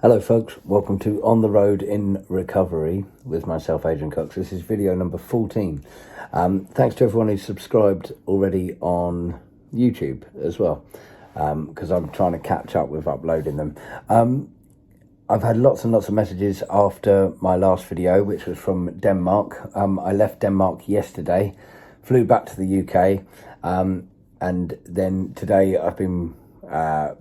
Hello folks, welcome to On the Road in Recovery with myself, Adrian Cox. This is video number 14. Thanks to everyone who's subscribed already on YouTube as well, because I'm trying to catch up with uploading them. I've had lots and lots of messages after my last video, which was from Denmark. I left Denmark yesterday, flew back to the UK, and then today I've been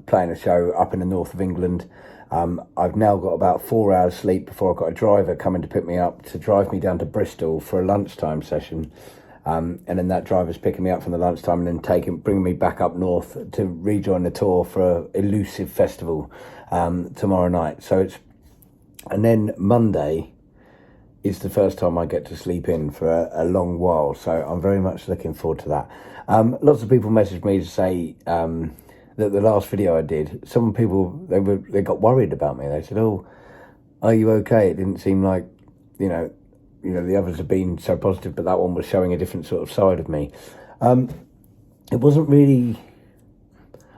playing a show up in the north of England. I've now got about 4 hours sleep before I've got a driver coming to pick me up to drive me down to Bristol for a lunchtime session. And then that driver's picking me up from the lunchtime and then bringing me back up north to rejoin the tour for an elusive festival tomorrow night. And then Monday is the first time I get to sleep in for a long while. So I'm very much looking forward to that. Lots of people messaged me to say, that the last video I did, some people, they got worried about me. They said, "Oh, are you okay? It didn't seem like, you know, the others have been so positive, but that one was showing a different sort of side of me." It wasn't really,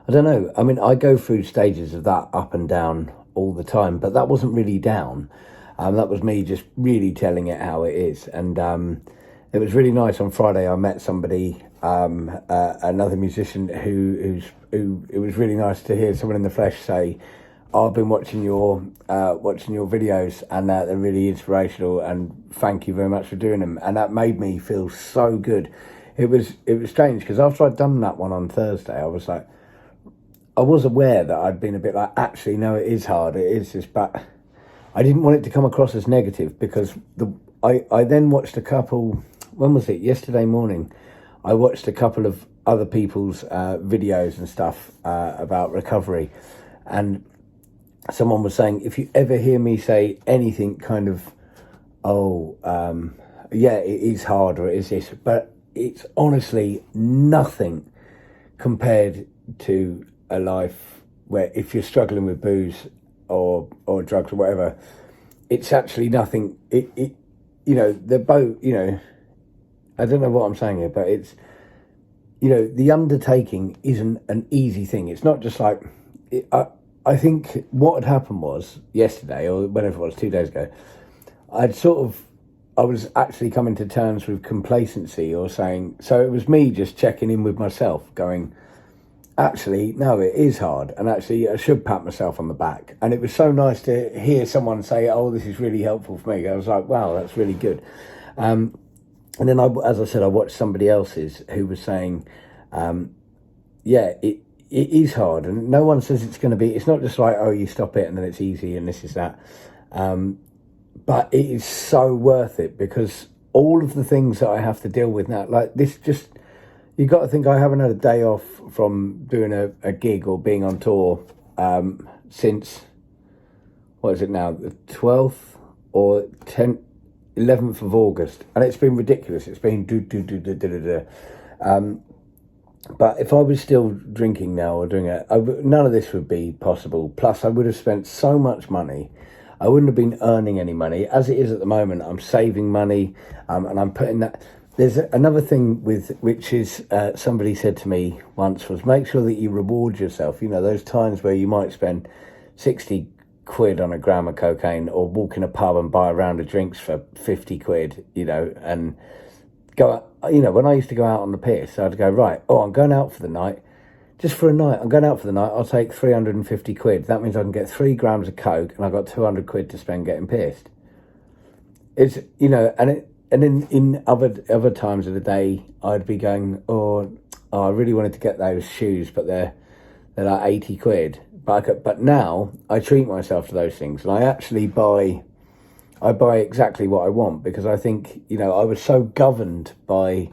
I don't know. I mean, I go through stages of that up and down all the time, but that wasn't really down. That was me just really telling it how it is. And it was really nice. On Friday, I met somebody, another musician who it was really nice to hear someone in the flesh say, "I've been watching your videos and they're really inspirational, and thank you very much for doing them." And that made me feel so good. It was strange because after I'd done that one on Thursday, I was like, I was aware that I'd been a bit like, actually, no, it is hard. It is this, but I didn't want it to come across as negative because I then watched a couple. When was it? Yesterday morning, I watched a couple of other people's videos and stuff about recovery, and someone was saying, if you ever hear me say anything kind of, yeah, it is hard or it is this, but it's honestly nothing compared to a life where if you're struggling with booze or drugs or whatever, it's actually nothing. They're both, I don't know what I'm saying here, but it's, the undertaking isn't an easy thing. It's not just like, I think what had happened was yesterday, or whenever it was, 2 days ago, I was actually coming to terms with complacency, or saying, so it was me just checking in with myself going, actually, no, it is hard. And actually I should pat myself on the back. And it was so nice to hear someone say, "Oh, this is really helpful for me." I was like, wow, that's really good. And then, as I said, I watched somebody else's who was saying, yeah, it is hard. And no one says it's going to be, it's not just like, oh, you stop it and then it's easy and this is that. But it is so worth it because all of the things that I have to deal with now, like this, just, you got to think I haven't had a day off from doing a gig or being on tour since, what is it now, the 12th or 11th of August, and it's been ridiculous. It's been but if I was still drinking now or doing it, none of this would be possible. Plus, I would have spent so much money. I wouldn't have been earning any money. As it is at the moment, I'm saving money, and I'm putting that. There's another thing which is somebody said to me once was, make sure that you reward yourself. Those times where you might spend 60 quid on a gram of cocaine, or walk in a pub and buy a round of drinks for 50 quid, and go out. When I used to go out on the piss, I'd go, right, I'm going out for the night, just for a night. I'm going out for the night. I'll take 350 quid. That means I can get 3 grams of coke and I've got 200 quid to spend getting pissed. It's, and then in other times of the day, I'd be going, I really wanted to get those shoes, but they're like 80 quid. But now I treat myself to those things, and I actually buy exactly what I want, because I think, I was so governed by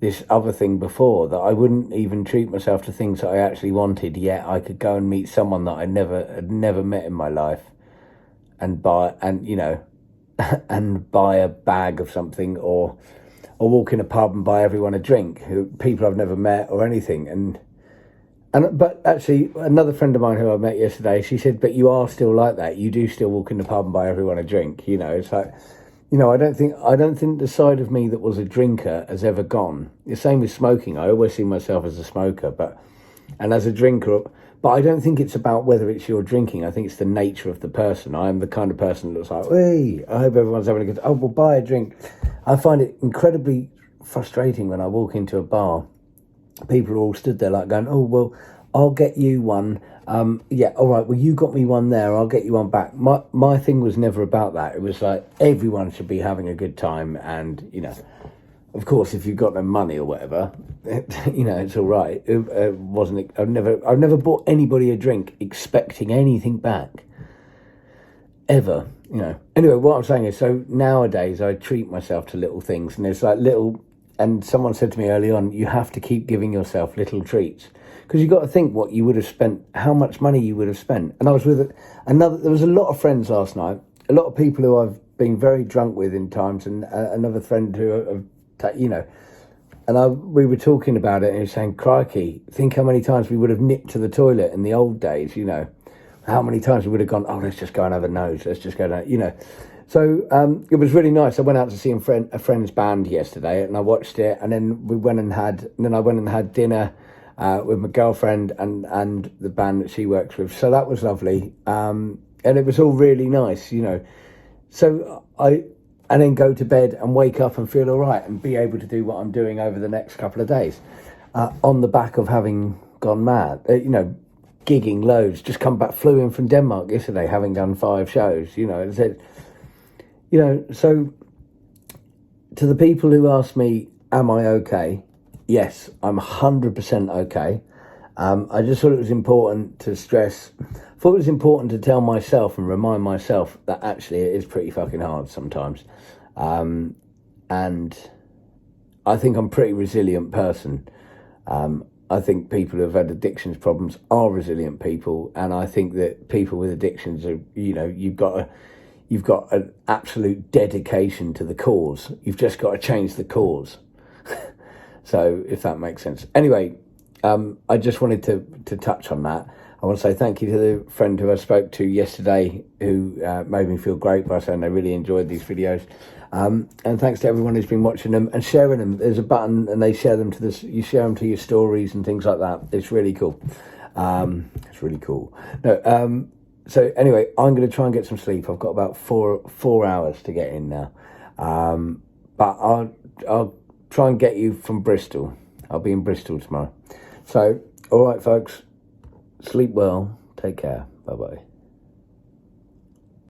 this other thing before that I wouldn't even treat myself to things that I actually wanted, yet I could go and meet someone that I had never met in my life and buy, and buy a bag of something, or walk in a pub and buy everyone a drink, people I've never met or anything. But actually, another friend of mine who I met yesterday, she said, "But you are still like that. You do still walk in the pub and buy everyone a drink." It's like, I don't think the side of me that was a drinker has ever gone. The same with smoking. I always see myself as a smoker, and as a drinker, But I don't think it's about whether it's your drinking. I think it's the nature of the person. I am the kind of person that's like, hey, I hope everyone's having a good... Oh, well, buy a drink. I find it incredibly frustrating when I walk into a bar. People are all stood there like going, oh, well, I'll get you one. Yeah, all right, well, you got me one there. I'll get you one back. My thing was never about that. It was like everyone should be having a good time. And, you know, of course, if you've got no money or whatever, you know, it's all right. I've never bought anybody a drink expecting anything back. Ever, you know. Anyway, what I'm saying is, so nowadays I treat myself to little things, and there's like little, and someone said to me early on, you have to keep giving yourself little treats, because you've got to think what you would have spent, how much money you would have spent. And I was with there was a lot of friends last night, a lot of people who I've been very drunk with in times, and another friend who, you know, and we were talking about it, and he was saying, crikey, think how many times we would have nipped to the toilet in the old days, you know. How many times we would have gone, oh, let's just go and have a nose. Let's just go down, you know. So it was really nice. I went out to see a friend's band yesterday, and I watched it. And then I went and had dinner with my girlfriend and the band that she works with. So that was lovely. And it was all really nice, you know. So and then go to bed and wake up and feel all right and be able to do what I'm doing over the next couple of days on the back of having gone mad, you know, gigging loads. Just flew in from Denmark yesterday, having done 5 shows, you know, and said, you know, so to the people who ask me, am I okay? Yes, I'm 100% okay. I just thought it was important to tell myself and remind myself that actually it is pretty fucking hard sometimes. And I think I'm a pretty resilient person. I think people who have had addictions problems are resilient people, and I think that people with addictions are, you know, you've got an absolute dedication to the cause. You've just got to change the cause. So if that makes sense. Anyway, I just wanted to touch on that. I want to say thank you to the friend who I spoke to yesterday, who made me feel great by saying they really enjoyed these videos. And thanks to everyone who's been watching them and sharing them. There's a button, and they share them you share them to your stories and things like that. It's really cool. It's really cool. No, so anyway, I'm going to try and get some sleep. I've got about four hours to get in now. But I'll try and get you from Bristol. I'll be in Bristol tomorrow. So, all right, folks. Sleep well. Take care. Bye-bye.